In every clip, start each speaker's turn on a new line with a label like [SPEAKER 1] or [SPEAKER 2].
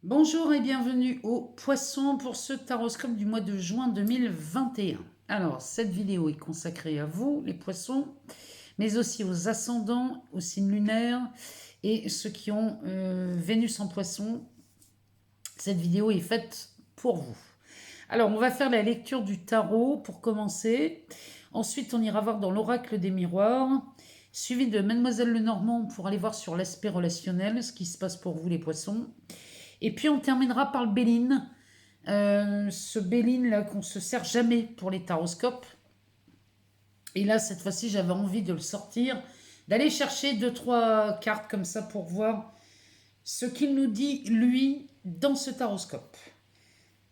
[SPEAKER 1] Bonjour et bienvenue au Poisson pour ce taroscope du mois de juin 2021. Alors, cette vidéo est consacrée à vous, les poissons, mais aussi aux ascendants, aux signes lunaires et ceux qui ont Vénus en poisson. Cette vidéo est faite pour vous. Alors, on va faire la lecture du tarot pour commencer. Ensuite, on ira voir dans l'oracle des miroirs, suivi de Mademoiselle Lenormand pour aller voir sur l'aspect relationnel, ce qui se passe pour vous, les poissons. Et puis on terminera par le Béline. Ce Béline là qu'on se sert jamais pour les taroscopes. Et là, cette fois-ci, j'avais envie de le sortir, d'aller chercher 2-3 cartes comme ça pour voir ce qu'il nous dit, lui, dans ce taroscope.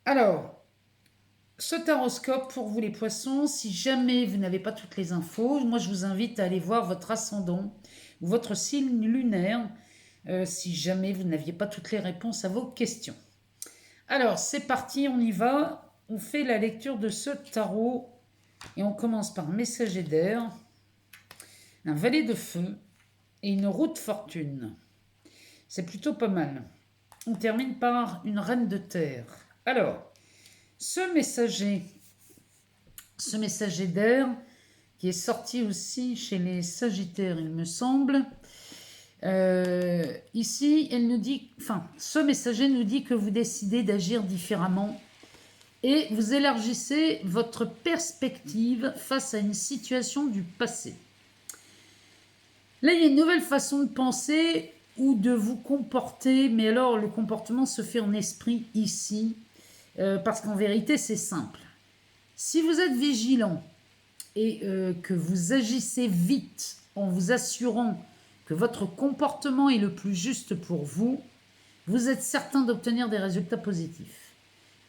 [SPEAKER 1] Alors, ce taroscope, pour vous les poissons, si jamais vous n'avez pas toutes les infos, moi je vous invite à aller voir votre ascendant ou votre signe lunaire, si jamais vous n'aviez pas toutes les réponses à vos questions. Alors, c'est parti, on y va. On fait la lecture de ce tarot et on commence par un messager d'air, un valet de feu et une roue de fortune. C'est plutôt pas mal. On termine par une reine de terre. Alors, ce messager d'air, qui est sorti aussi chez les Sagittaires, il me semble. Ici, elle nous dit, ce messager nous dit que vous décidez d'agir différemment et vous élargissez votre perspective face à une situation du passé. Là, il y a une nouvelle façon de penser ou de vous comporter, mais alors le comportement se fait en esprit ici, parce qu'en vérité, c'est simple. Si vous êtes vigilant et que vous agissez vite en vous assurant que votre comportement est le plus juste pour vous, vous êtes certain d'obtenir des résultats positifs.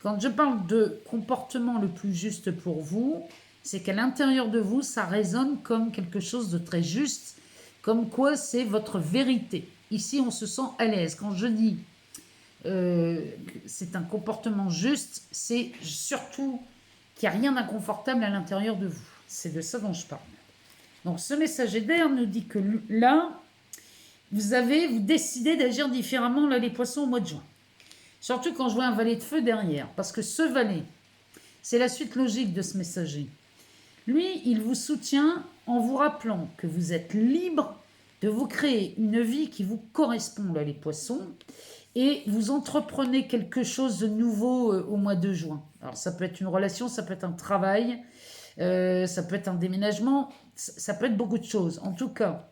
[SPEAKER 1] Quand je parle de comportement le plus juste pour vous, c'est qu'à l'intérieur de vous, ça résonne comme quelque chose de très juste, comme quoi c'est votre vérité. Ici, on se sent à l'aise. Quand je dis c'est un comportement juste, c'est surtout qu'il n'y a rien d'inconfortable à l'intérieur de vous. C'est de ça dont je parle. Donc ce messager d'air nous dit que là, vous décidez d'agir différemment, là, les poissons, au mois de juin. Surtout quand je vois un valet de feu derrière. Parce que ce valet, c'est la suite logique de ce messager. Lui, il vous soutient en vous rappelant que vous êtes libre de vous créer une vie qui vous correspond, là, les poissons. Et vous entreprenez quelque chose de nouveau au mois de juin. Alors ça peut être une relation, ça peut être un travail, ça peut être un déménagement, ça peut être beaucoup de choses. En tout cas,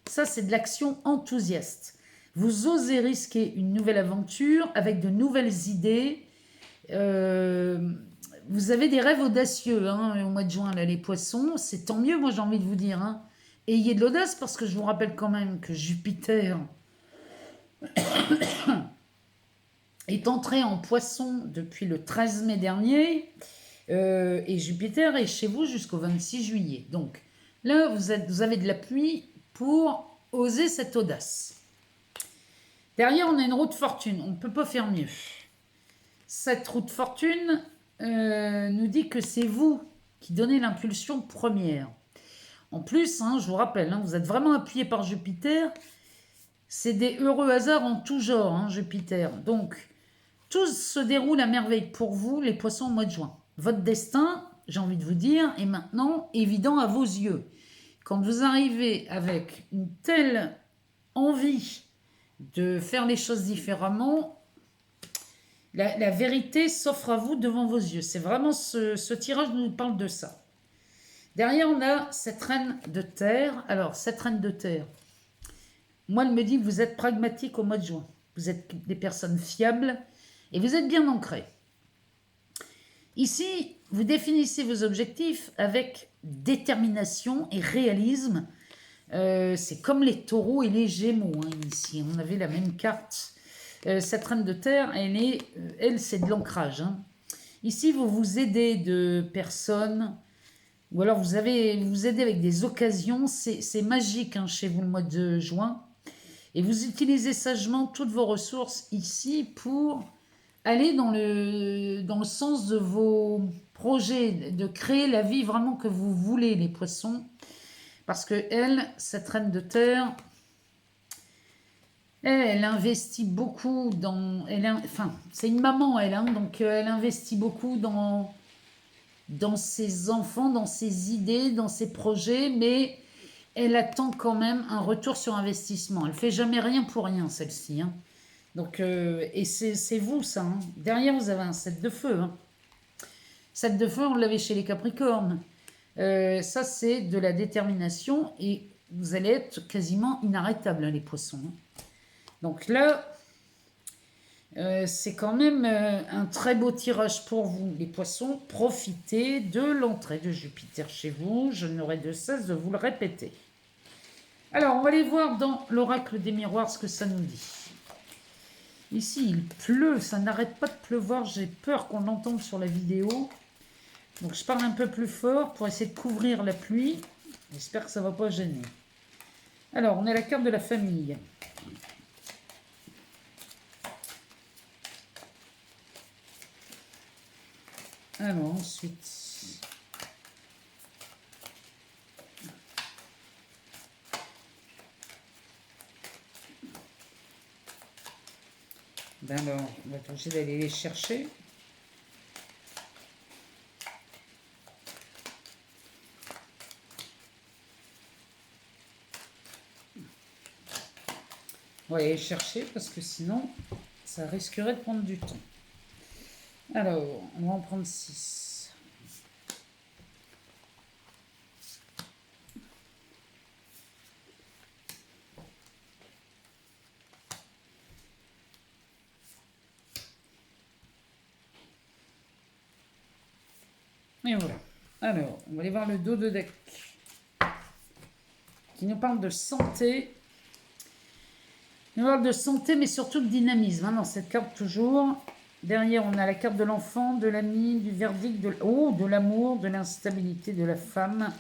[SPEAKER 1] ça, c'est de l'action enthousiaste. Vous osez risquer une nouvelle aventure avec de nouvelles idées. Vous avez des rêves audacieux au mois de juin, là, les poissons. C'est tant mieux, moi, j'ai envie de vous dire. Ayez de l'audace parce que je vous rappelle quand même que Jupiter est entré en poisson depuis le 13 mai dernier. Et Jupiter est chez vous jusqu'au 26 juillet. Donc là, vous avez de l'appui pour oser cette audace. Derrière, on a une roue de fortune. On ne peut pas faire mieux. Cette roue de fortune nous dit que c'est vous qui donnez l'impulsion première. En plus, je vous rappelle, vous êtes vraiment appuyé par Jupiter. C'est des heureux hasards en tout genre, Jupiter. Donc, tout se déroule à merveille pour vous, les poissons, au mois de juin. Votre destin, j'ai envie de vous dire, est maintenant évident à vos yeux. Quand vous arrivez avec une telle envie de faire les choses différemment, la vérité s'offre à vous devant vos yeux. C'est vraiment ce tirage nous parle de ça. Derrière, on a cette reine de terre. Alors, cette reine de terre, moi, elle me dit que vous êtes pragmatique au mois de juin. Vous êtes des personnes fiables et vous êtes bien ancrés. Ici, vous définissez vos objectifs avec détermination et réalisme. C'est comme les taureaux et les gémeaux. Ici, on avait la même carte. Cette reine de terre, elle, c'est de l'ancrage. Ici, vous vous aidez de personnes, ou alors vous aidez avec des occasions. C'est magique chez vous le mois de juin. Et vous utilisez sagement toutes vos ressources ici pour aller dans le sens de vos projets, de créer la vie vraiment que vous voulez, les poissons. Parce que elle, cette reine de terre, Elle investit beaucoup dans... Enfin, c'est une maman, elle, hein, donc elle investit beaucoup dans ses enfants, dans ses idées, dans ses projets, mais elle attend quand même un retour sur investissement. Elle fait jamais rien pour rien, celle-ci, hein. Donc, et c'est vous, ça, hein. Derrière, vous avez un 7 de feu, hein. 7 de feu, on l'avait chez les Capricornes. Ça, c'est de la détermination et vous allez être quasiment inarrêtable, hein, les poissons, hein. Donc là, c'est quand même un très beau tirage pour vous, les poissons. Profitez de l'entrée de Jupiter chez vous. Je n'aurai de cesse de vous le répéter. Alors, on va aller voir dans l'oracle des miroirs ce que ça nous dit. Ici, il pleut, ça n'arrête pas de pleuvoir. J'ai peur qu'on l'entende sur la vidéo. Donc, je parle un peu plus fort pour essayer de couvrir la pluie. J'espère que ça ne va pas gêner. Alors, on a la carte de la famille. Alors, ensuite... Ben alors, on va être obligé d'aller les chercher. On va aller les chercher parce que sinon, ça risquerait de prendre du temps. Alors, on va en prendre 6. Et voilà. Alors, on va aller voir le dos de deck qui nous parle de santé. Il nous parle de santé, mais surtout de dynamisme, hein, dans cette carte toujours. Derrière, on a la carte de l'enfant, de l'ami, du verdict, de l'amour, de l'instabilité de la femme.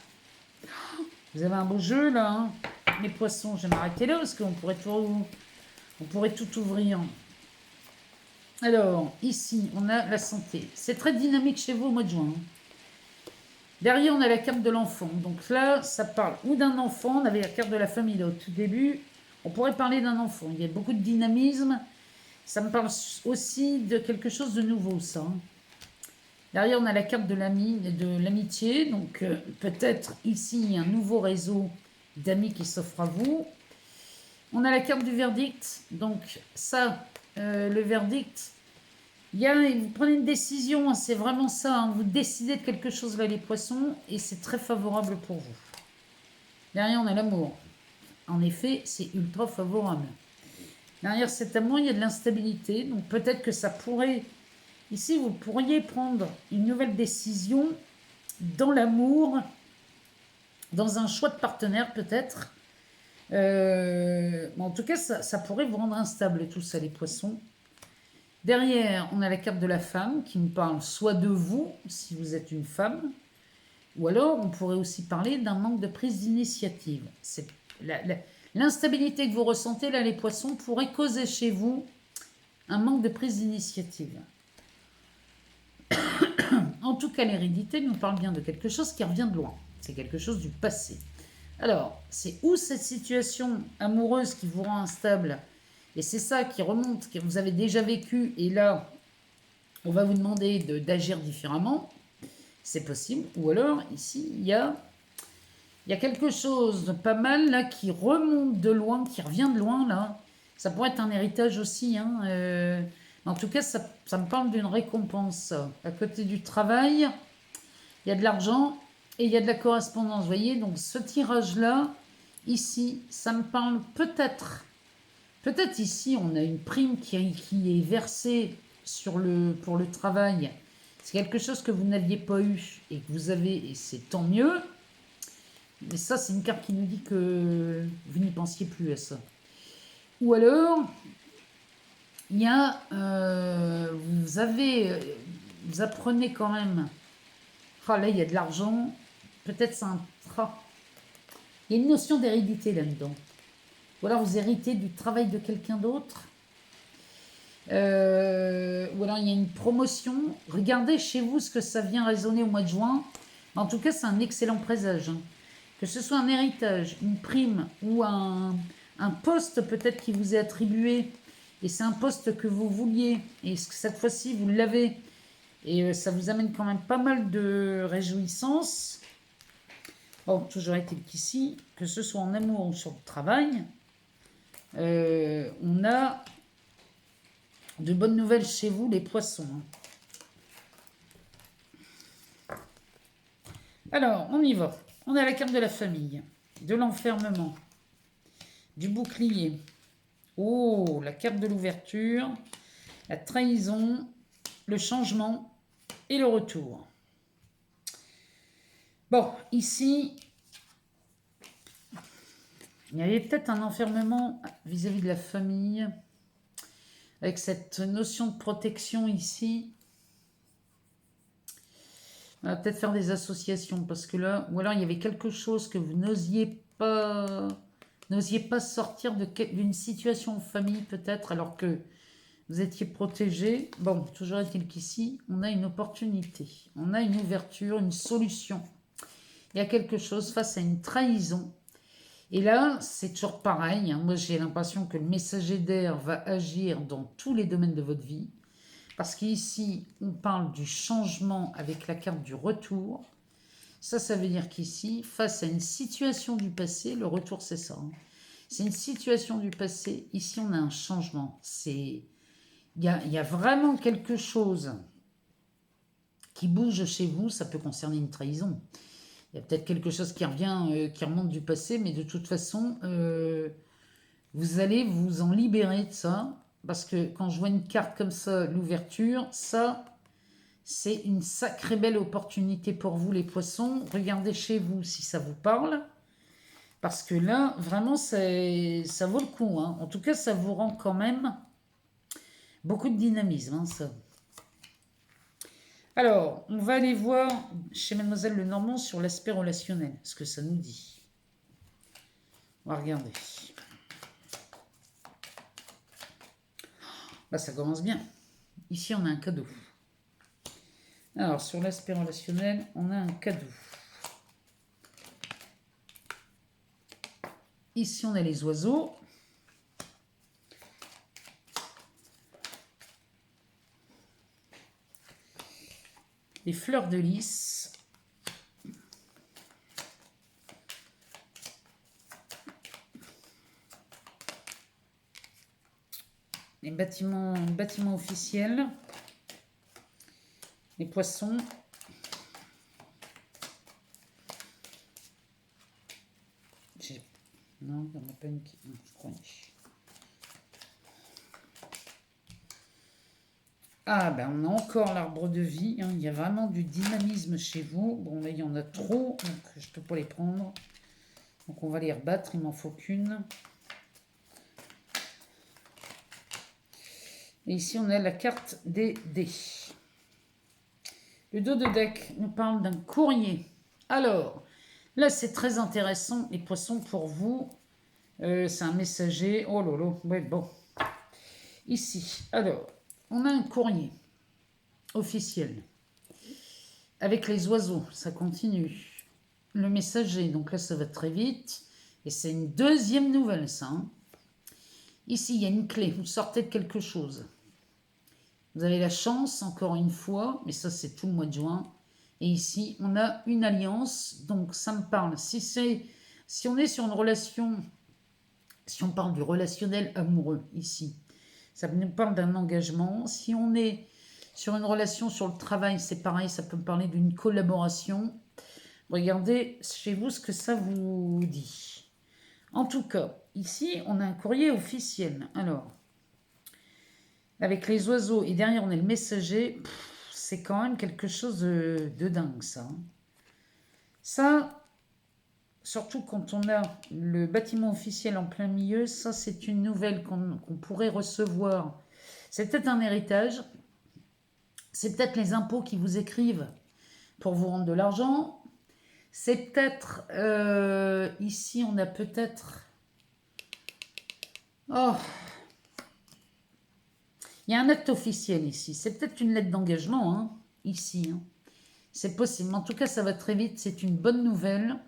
[SPEAKER 1] Vous avez un beau jeu, là, hein. Les poissons, je vais m'arrêter là, parce qu'on pourrait tout ouvrir. Alors, ici, on a la santé. C'est très dynamique chez vous au mois de juin, hein. Derrière, on a la carte de l'enfant. Donc là, ça parle ou d'un enfant. On avait la carte de la famille là, au tout début. On pourrait parler d'un enfant. Il y a beaucoup de dynamisme. Ça me parle aussi de quelque chose de nouveau, ça, hein. Derrière, on a la carte de l'amitié. Donc, peut-être ici, un nouveau réseau d'amis qui s'offre à vous. On a la carte du verdict. Donc, ça, le verdict, vous prenez une décision, hein, c'est vraiment ça, hein, vous décidez de quelque chose là, les poissons, et c'est très favorable pour vous. Derrière, on a l'amour. En effet, c'est ultra favorable. Derrière cet amour, il y a de l'instabilité. Donc peut-être que ça pourrait... Ici, vous pourriez prendre une nouvelle décision dans l'amour, dans un choix de partenaire peut-être. En tout cas, ça pourrait vous rendre instable, tout ça, les poissons. Derrière, on a la carte de la femme qui me parle soit de vous, si vous êtes une femme, ou alors on pourrait aussi parler d'un manque de prise d'initiative. L'instabilité que vous ressentez, là, les poissons, pourrait causer chez vous un manque de prise d'initiative. En tout cas, l'hérédité nous parle bien de quelque chose qui revient de loin. C'est quelque chose du passé. Alors, c'est où cette situation amoureuse qui vous rend instable? Et c'est ça qui remonte, que vous avez déjà vécu, et là, on va vous demander d'agir différemment. C'est possible. Ou alors, ici, il y a quelque chose de pas mal, là, qui remonte de loin, qui revient de loin, là. Ça pourrait être un héritage aussi, hein. En tout cas, ça me parle d'une récompense. À côté du travail, il y a de l'argent et il y a de la correspondance. Vous voyez, donc ce tirage-là, ici, ça me parle peut-être... Peut-être ici, on a une prime qui est versée pour le travail. C'est quelque chose que vous n'aviez pas eu et que vous avez, et c'est tant mieux. Mais ça, c'est une carte qui nous dit que vous n'y pensiez plus à ça. Ou alors, il y a... vous apprenez quand même... Ah, là, il y a de l'argent. Peut-être c'est un... Il y a une notion d'hérédité là-dedans. Ou alors vous héritez du travail de quelqu'un d'autre. Ou alors il y a une promotion. Regardez chez vous ce que ça vient résonner au mois de juin. En tout cas, c'est un excellent présage, hein. Que ce soit un héritage, une prime ou un un poste peut-être qui vous est attribué, et c'est un poste que vous vouliez, et cette fois-ci vous l'avez, et ça vous amène quand même pas mal de réjouissance. Bon, toujours est-il qu'ici, que ce soit en amour ou sur le travail, on a de bonnes nouvelles chez vous, les poissons. Alors, on y va. On a la carte de la famille, de l'enfermement, du bouclier. Oh, la carte de l'ouverture, la trahison, le changement et le retour. Bon, ici, il y avait peut-être un enfermement vis-à-vis de la famille, avec cette notion de protection ici. On va peut-être faire des associations, parce que là, ou alors il y avait quelque chose que vous n'osiez pas sortir d'une situation en famille, peut-être, alors que vous étiez protégé. Bon, toujours est-il qu'ici, on a une opportunité, on a une ouverture, une solution. Il y a quelque chose face à une trahison. Et là, c'est toujours pareil. Hein. Moi, j'ai l'impression que le messager d'air va agir dans tous les domaines de votre vie. Parce qu'ici, on parle du changement avec la carte du retour. Ça veut dire qu'ici, face à une situation du passé, le retour, c'est ça. Hein. C'est une situation du passé. Ici, on a un changement. Il y a vraiment quelque chose qui bouge chez vous. Ça peut concerner une trahison. Il y a peut-être quelque chose qui revient, qui remonte du passé, mais de toute façon, vous allez vous en libérer de ça. Parce que quand je vois une carte comme ça, l'ouverture, ça, c'est une sacrée belle opportunité pour vous, les poissons. Regardez chez vous si ça vous parle. Parce que là, vraiment, ça vaut le coup. Hein. En tout cas, ça vous rend quand même beaucoup de dynamisme, hein, ça. Alors, on va aller voir chez Mademoiselle Lenormand sur l'aspect relationnel, ce que ça nous dit. On va regarder. Là, ça commence bien. Ici, on a un cadeau. Alors, sur l'aspect relationnel, on a un cadeau. Ici, on a les oiseaux. Les fleurs de lys. Les bâtiments officiels. Les poissons. Non, il n'y en a pas une qui... Non, je crois. Ah, ben on a encore l'arbre de vie. Hein. Il y a vraiment du dynamisme chez vous. Bon, là, il y en a trop, donc je ne peux pas les prendre. Donc, on va les rebattre. Il m'en faut qu'une. Et ici, on a la carte des dés. Le dos de deck nous parle d'un courrier. Alors, là, c'est très intéressant, les poissons, pour vous. C'est un messager. Oh là là, ouais, bon. Ici, alors, on a un courrier officiel. Avec les oiseaux, ça continue. Le messager, donc là, ça va très vite. Et c'est une deuxième nouvelle, ça. Hein. Ici, il y a une clé. Vous sortez de quelque chose. Vous avez la chance, encore une fois, mais ça, c'est tout le mois de juin. Et ici, on a une alliance. Donc, ça me parle. Si on est sur une relation, si on parle du relationnel amoureux, ici, ça nous parle d'un engagement. Si on est sur une relation sur le travail, c'est pareil, ça peut me parler d'une collaboration. Regardez chez vous ce que ça vous dit. En tout cas, ici, on a un courrier officiel. Alors, avec les oiseaux, et derrière, on a le messager. C'est quand même quelque chose de dingue, ça. Ça, surtout quand on a le bâtiment officiel en plein milieu, ça, c'est une nouvelle qu'on pourrait recevoir. C'est peut-être un héritage. C'est peut-être les impôts qui vous écrivent pour vous rendre de l'argent. C'est peut-être... ici, on a peut-être... Oh, il y a un acte officiel ici. C'est peut-être une lettre d'engagement, hein, ici. Hein. C'est possible. En tout cas, ça va très vite. C'est une bonne nouvelle.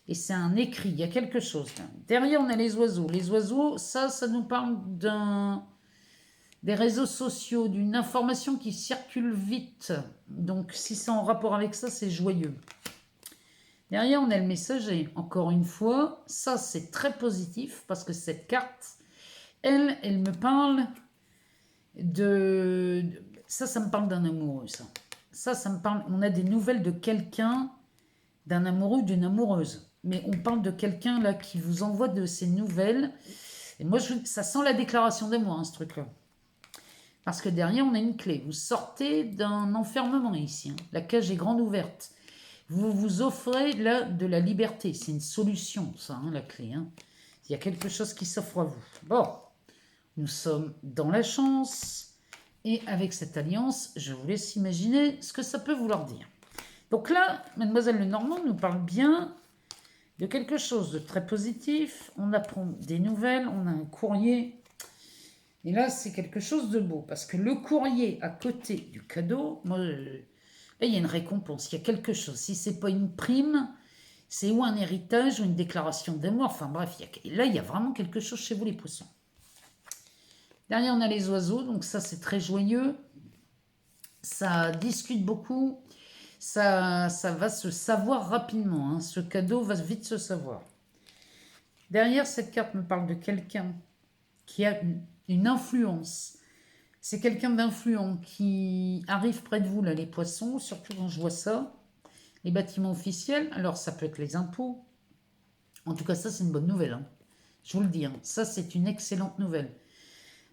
[SPEAKER 1] Et c'est un écrit, il y a quelque chose là. Derrière, on a les oiseaux. Les oiseaux, ça nous parle des réseaux sociaux, d'une information qui circule vite. Donc, si c'est en rapport avec ça, c'est joyeux. Derrière, on a le messager. Encore une fois, ça, c'est très positif parce que cette carte, elle me parle ça me parle d'un amoureux, ça. Ça me parle... On a des nouvelles de quelqu'un, d'un amoureux, d'une amoureuse. Mais on parle de quelqu'un, là, qui vous envoie de ces nouvelles. Et moi, ça sent la déclaration d'amour, hein, ce truc-là. Parce que derrière, on a une clé. Vous sortez d'un enfermement ici. Hein. La cage est grande ouverte. Vous vous offrez là de la liberté. C'est une solution, ça, hein, la clé. Hein. Il y a quelque chose qui s'offre à vous. Bon, nous sommes dans la chance. Et avec cette alliance, je vous laisse imaginer ce que ça peut vouloir dire. Donc là, Mademoiselle Lenormand nous parle bien de quelque chose de très positif. On apprend des nouvelles, on a un courrier. Et là, c'est quelque chose de beau. Parce que le courrier à côté du cadeau, moi, là, il y a une récompense, il y a quelque chose. Si c'est pas une prime, c'est ou un héritage ou une déclaration d'amour. Enfin bref, là, il y a vraiment quelque chose chez vous, les poissons. Derrière, on a les oiseaux. Donc ça, c'est très joyeux. Ça discute beaucoup. Ça va se savoir rapidement. Hein. Ce cadeau va vite se savoir. Derrière, cette carte me parle de quelqu'un qui a une influence. C'est quelqu'un d'influent qui arrive près de vous, là, les poissons, surtout quand je vois ça. Les bâtiments officiels, alors ça peut être les impôts. En tout cas, ça, c'est une bonne nouvelle. Hein. Je vous le dis, hein. Ça, c'est une excellente nouvelle.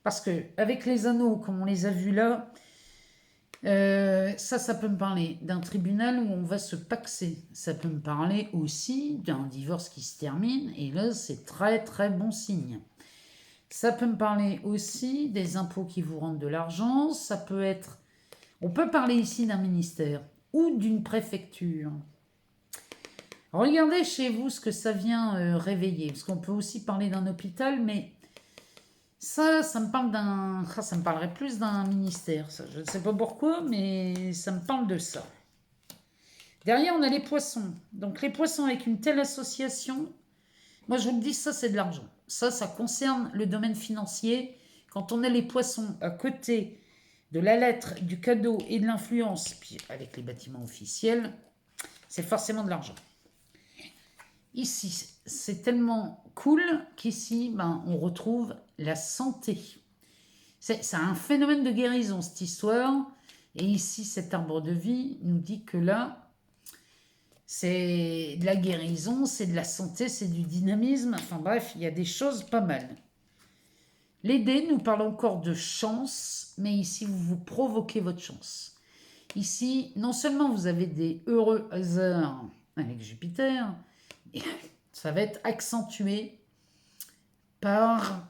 [SPEAKER 1] Parce que avec les anneaux, comme on les a vus là, ça peut me parler d'un tribunal où on va se paxer. Ça peut me parler aussi d'un divorce qui se termine. Et là, c'est très, très bon signe. Ça peut me parler aussi des impôts qui vous rendent de l'argent. Ça peut être... On peut parler ici d'un ministère ou d'une préfecture. Regardez chez vous ce que ça vient réveiller. Parce qu'on peut aussi parler d'un hôpital, mais... Ça me parle d'un... ça me parlerait plus d'un ministère, ça. Je ne sais pas pourquoi, mais ça me parle de ça. Derrière, on a les poissons. Donc les poissons avec une telle association, moi je vous le dis, ça c'est de l'argent. Ça concerne le domaine financier. Quand on a les poissons à côté de la lettre, du cadeau et de l'influence, puis avec les bâtiments officiels, c'est forcément de l'argent. Ici, c'est tellement cool qu'ici, on retrouve la santé. C'est un phénomène de guérison, cette histoire. Et ici, cet arbre de vie nous dit que là, c'est de la guérison, c'est de la santé, c'est du dynamisme. Enfin bref, il y a des choses pas mal. Les dés nous parlent encore de chance, mais ici, vous provoquez votre chance. Ici, non seulement vous avez des heureux hasards avec Jupiter, ça va être accentué par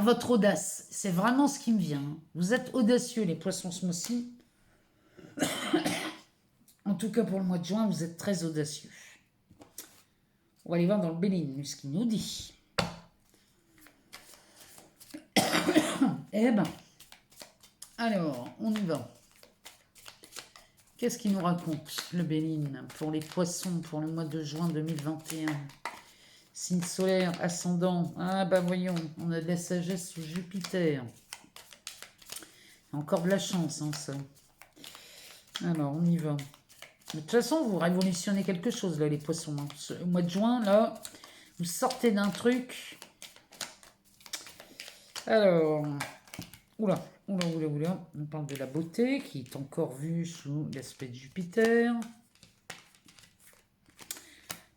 [SPEAKER 1] votre audace. C'est vraiment ce qui me vient. Vous êtes audacieux, les poissons ce mois-ci. En tout cas, pour le mois de juin, vous êtes très audacieux. On va aller voir dans le Béline ce qu'il nous dit. Eh ben, alors, on y va. Qu'est-ce qu'il nous raconte, le Béline, pour les poissons, pour le mois de juin 2021? Signe solaire, ascendant. Ah bah voyons, on a de la sagesse sous Jupiter. Encore de la chance, hein, ça. Alors, on y va. De toute façon, vous révolutionnez quelque chose, là, les poissons. Hein. Au mois de juin, là, vous sortez d'un truc. Alors, oula. On parle de la beauté, qui est encore vue sous l'aspect de Jupiter.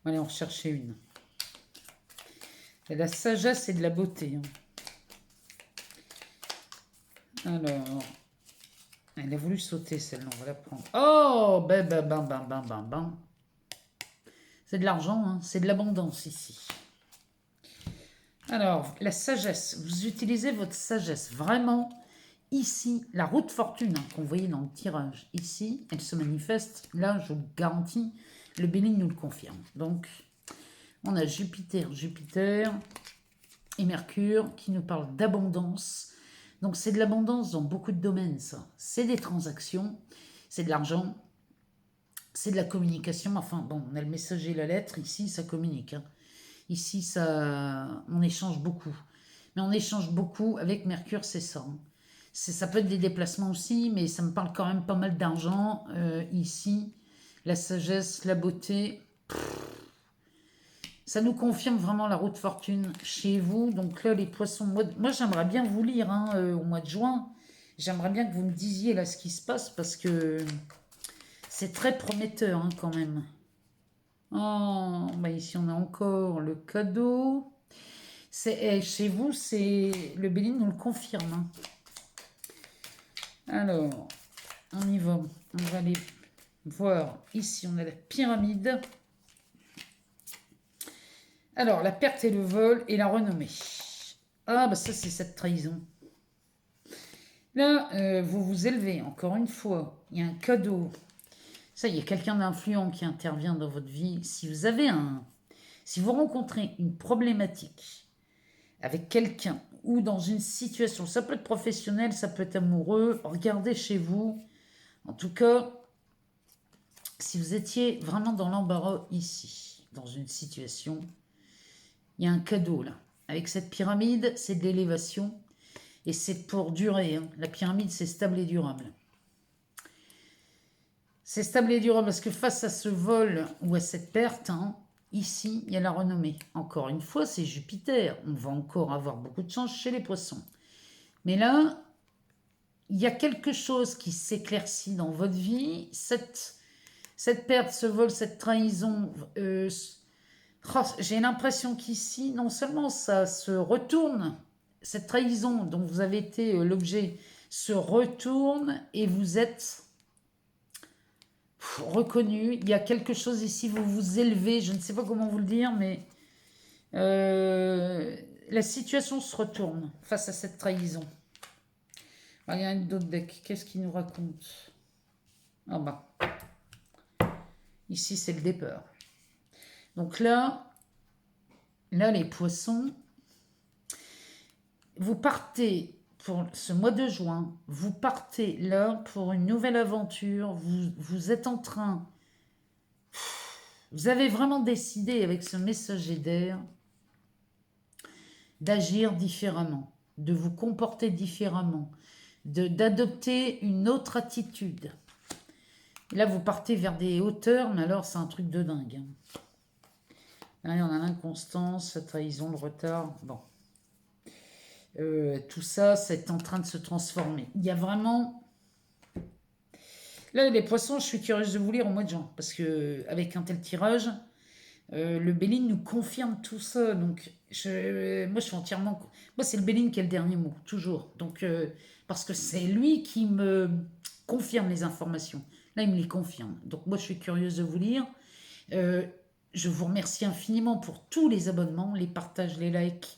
[SPEAKER 1] Allez, on recherchait une. Il y a de la sagesse et de la beauté. Alors, elle a voulu sauter celle-là, on va la prendre. Oh, bam. C'est de l'argent, hein, c'est de l'abondance ici. Alors, la sagesse, vous utilisez votre sagesse. Vraiment, ici, la roue de fortune qu'on voyait dans le tirage, ici, elle se manifeste. Là, je vous garantis, le Béline nous le confirme. Donc, on a Jupiter et Mercure qui nous parlent d'abondance. Donc, c'est de l'abondance dans beaucoup de domaines, ça. C'est des transactions, c'est de l'argent. c'est de la communication. Enfin, bon, on a le message et la lettre. Ici, ça communique, hein. Ici, on échange beaucoup. Mais on échange beaucoup avec Mercure, c'est ça, hein. Ça peut être des déplacements aussi, mais ça me parle quand même pas mal d'argent. Ici, la sagesse, la beauté. Ça nous confirme vraiment la route fortune chez vous. Donc là, les poissons, moi j'aimerais bien vous lire, hein, au mois de juin. J'aimerais bien que vous me disiez là ce qui se passe parce que c'est très prometteur, hein, quand même. Oh, bah ici on a encore le cadeau. Chez vous, le Béline nous le confirme, hein. Alors, on y va. On va aller voir. Ici, on a la pyramide. Alors, la perte et le vol et la renommée. Ah, bah ça, c'est cette trahison. Là, vous vous élevez, encore une fois. Il y a un cadeau. Ça, il y a quelqu'un d'influent qui intervient dans votre vie. Si vous rencontrez une problématique avec quelqu'un ou dans une situation, ça peut être professionnel, ça peut être amoureux, regardez chez vous. En tout cas, si vous étiez vraiment dans l'embarras ici, dans une situation, il y a un cadeau là. Avec cette pyramide, c'est de l'élévation et c'est pour durer, hein. La pyramide, c'est stable et durable. C'est stable et durable parce que face à ce vol ou à cette perte, hein, ici, il y a la renommée. Encore une fois, c'est Jupiter. On va encore avoir beaucoup de chance chez les poissons. Mais là, il y a quelque chose qui s'éclaircit dans votre vie. Cette perte, ce vol, cette trahison, j'ai l'impression qu'ici, non seulement ça se retourne, cette trahison dont vous avez été l'objet se retourne et vous êtes reconnu. Il y a quelque chose ici, vous vous élevez, je ne sais pas comment vous le dire, mais la situation se retourne face à cette trahison. Ah, il y a un autre deck, qu'est-ce qu'il nous raconte? Ah bah, ici c'est le départ. Donc là, les poissons, vous partez pour ce mois de juin, vous partez là pour une nouvelle aventure, vous êtes en train, vous avez vraiment décidé avec ce messager d'air d'agir différemment, de vous comporter différemment, d'adopter une autre attitude. Et là, vous partez vers des hauteurs, mais alors c'est un truc de dingue, hein. Là, il y en a l'inconstance, la trahison, le retard. Bon. Tout ça, c'est en train de se transformer. Il y a vraiment... Là, les poissons, je suis curieuse de vous lire au mois de juin, parce que avec un tel tirage, le Béline nous confirme tout ça. Donc, moi, je suis entièrement... Moi, c'est le Béline qui est le dernier mot, toujours. Donc, parce que c'est lui qui me confirme les informations. Là, il me les confirme. Donc, moi, je suis curieuse de vous lire. Je vous remercie infiniment pour tous les abonnements, les partages, les likes.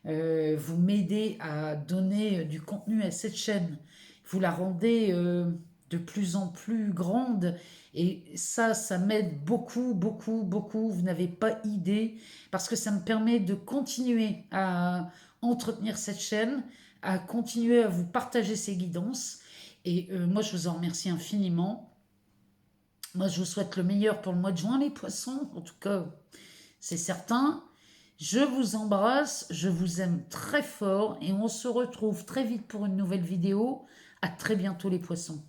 [SPEAKER 1] Vous m'aidez à donner du contenu à cette chaîne. Vous la rendez de plus en plus grande. Et ça m'aide beaucoup, beaucoup, beaucoup. Vous n'avez pas idée. Parce que ça me permet de continuer à entretenir cette chaîne, à continuer à vous partager ces guidances. Et moi, je vous en remercie infiniment. Moi, je vous souhaite le meilleur pour le mois de juin, les poissons. En tout cas, c'est certain. Je vous embrasse, je vous aime très fort et on se retrouve très vite pour une nouvelle vidéo. À très bientôt, les poissons.